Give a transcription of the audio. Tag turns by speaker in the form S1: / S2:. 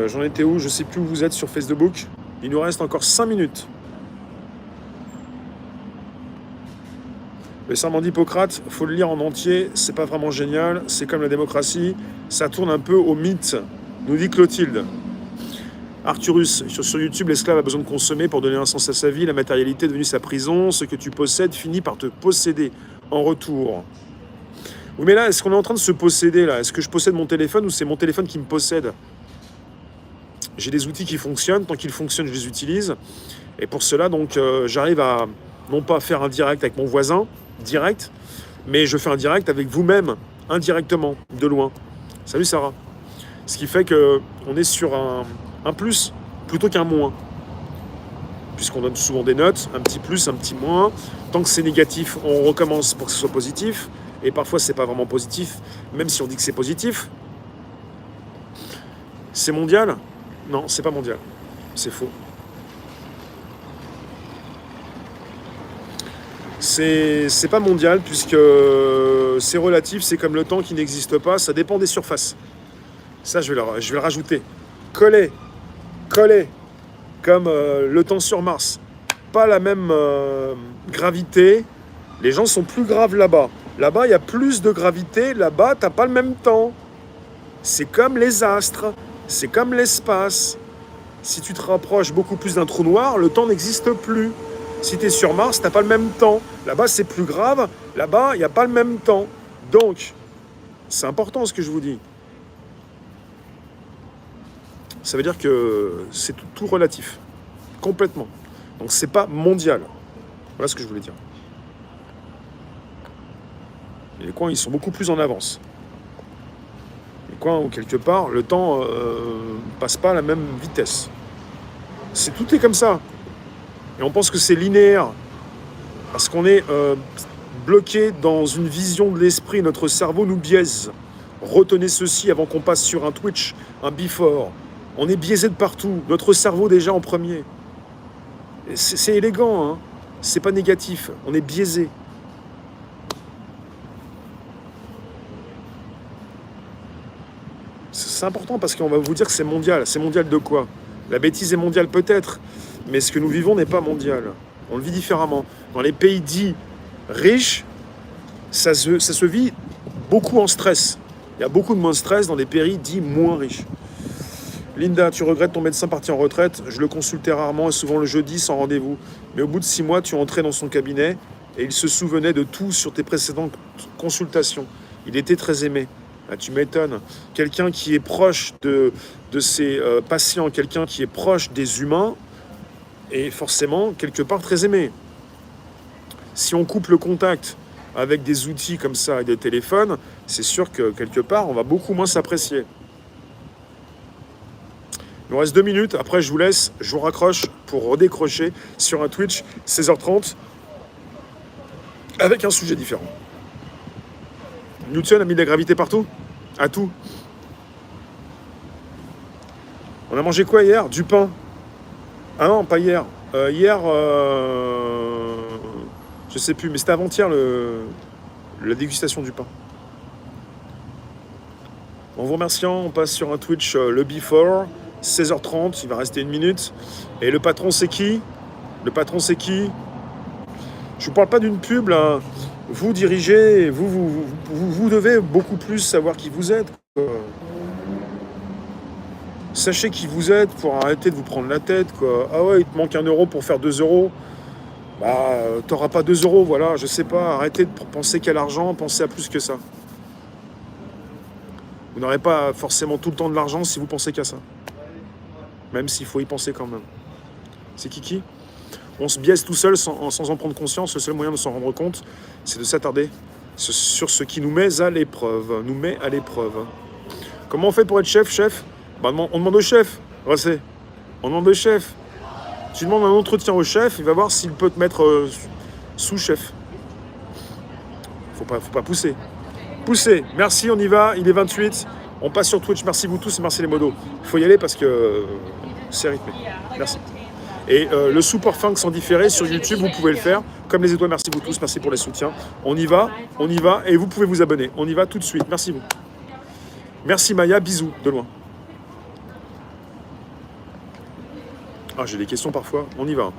S1: J'en étais où? Je sais plus où vous êtes sur Facebook. Il nous reste encore 5 minutes. Le serment d'Hippocrate, il faut le lire en entier, c'est pas vraiment génial, c'est comme la démocratie, ça tourne un peu au mythe, nous dit Clotilde. Arthurus, sur YouTube, l'esclave a besoin de consommer pour donner un sens à sa vie, la matérialité est devenue sa prison, ce que tu possèdes finit par te posséder en retour. Oui mais là, est-ce qu'on est en train de se posséder là? Est-ce que je possède mon téléphone ou c'est mon téléphone qui me possède? J'ai des outils qui fonctionnent, tant qu'ils fonctionnent, je les utilise. Et pour cela, donc, j'arrive à non pas faire un direct avec mon voisin, direct, mais je fais un direct avec vous-même, indirectement, de loin. Salut Sarah. Ce qui fait qu'on est sur un plus plutôt qu'un moins. Puisqu'on donne souvent des notes, un petit plus, un petit moins. Tant que c'est négatif, on recommence pour que ce soit positif. Et parfois, c'est pas vraiment positif, même si on dit que c'est positif. C'est mondial? Non, c'est pas mondial. C'est faux. C'est pas mondial puisque c'est relatif, c'est comme le temps qui n'existe pas, ça dépend des surfaces. Ça, je vais le rajouter. Coller, comme le temps sur Mars. Pas la même gravité. Les gens sont plus graves là-bas. Là-bas, il y a plus de gravité. Là-bas, t'as pas le même temps. C'est comme les astres. C'est comme l'espace. Si tu te rapproches beaucoup plus d'un trou noir, le temps n'existe plus. Si tu es sur Mars, t'as pas le même temps. Là-bas, c'est plus grave. Là-bas, il n'y a pas le même temps. Donc, c'est important ce que je vous dis. Ça veut dire que c'est tout relatif. Complètement. Donc, c'est pas mondial. Voilà ce que je voulais dire. Et les coins, ils sont beaucoup plus en avance. Les coins où, quelque part, le temps passe pas à la même vitesse. Tout est comme ça. Et on pense que c'est linéaire. Parce qu'on est bloqué dans une vision de l'esprit. Notre cerveau nous biaise. Retenez ceci avant qu'on passe sur un Twitch, un before. On est biaisé de partout. Notre cerveau déjà en premier. C'est élégant, hein. C'est pas négatif. On est biaisé. C'est important parce qu'on va vous dire que c'est mondial. C'est mondial de quoi? La bêtise est mondiale peut-être, mais ce que nous vivons n'est pas mondial. On le vit différemment. Dans les pays dits riches, ça se vit beaucoup en stress. Il y a beaucoup de moins de stress dans des pays dits moins riches. Linda, tu regrettes ton médecin parti en retraite? Je le consultais rarement et souvent le jeudi sans rendez-vous. Mais au bout de 6 mois, tu entrais dans son cabinet et il se souvenait de tout sur tes précédentes consultations. Il était très aimé. Ah, tu m'étonnes. Quelqu'un qui est proche de ses patients, quelqu'un qui est proche des humains, est forcément quelque part très aimé. Si on coupe le contact avec des outils comme ça et des téléphones, c'est sûr que quelque part, on va beaucoup moins s'apprécier. Il nous reste 2 minutes, après je vous laisse, je vous raccroche pour redécrocher sur un Twitch 16h30 avec un sujet différent. Newton a mis de la gravité partout? À tout. On a mangé quoi hier? Du pain. Ah non, pas hier. Hier, je sais plus, mais c'était avant-hier la dégustation du pain. En vous remerciant, on passe sur un Twitch le before, 16h30, il va rester 1 minute. Et le patron, c'est qui? Le patron, c'est qui? Je vous parle pas d'une pub, là. Vous dirigez, vous devez beaucoup plus savoir qui vous êtes, quoi. Sachez qui vous êtes pour arrêter de vous prendre la tête, quoi. Ah ouais, il te manque 1 euro pour faire 2 euros. Bah, t'auras pas 2 euros, voilà, je sais pas. Arrêtez de penser qu'à l'argent, pensez à plus que ça. Vous n'aurez pas forcément tout le temps de l'argent si vous pensez qu'à ça. Même s'il faut y penser quand même. C'est qui? On se biaise tout seul sans en prendre conscience. Le seul moyen de s'en rendre compte, c'est de s'attarder sur ce qui nous met à l'épreuve. Comment on fait pour être chef? Bah, on demande au chef. Ressé. On demande au chef. Tu demandes un entretien au chef, il va voir s'il peut te mettre sous-chef. Faut pas pousser. Poussez. Merci, on y va. Il est 28. On passe sur Twitch. Merci vous tous et merci les modos. Il faut y aller parce que c'est rythmé. Merci. Et le support funk sans différé sur YouTube, vous pouvez le faire. Comme les étoiles, merci vous tous, merci pour les soutiens. On y va, et vous pouvez vous abonner. On y va tout de suite, merci vous. Merci Maya, bisous de loin. Ah, j'ai des questions parfois. On y va.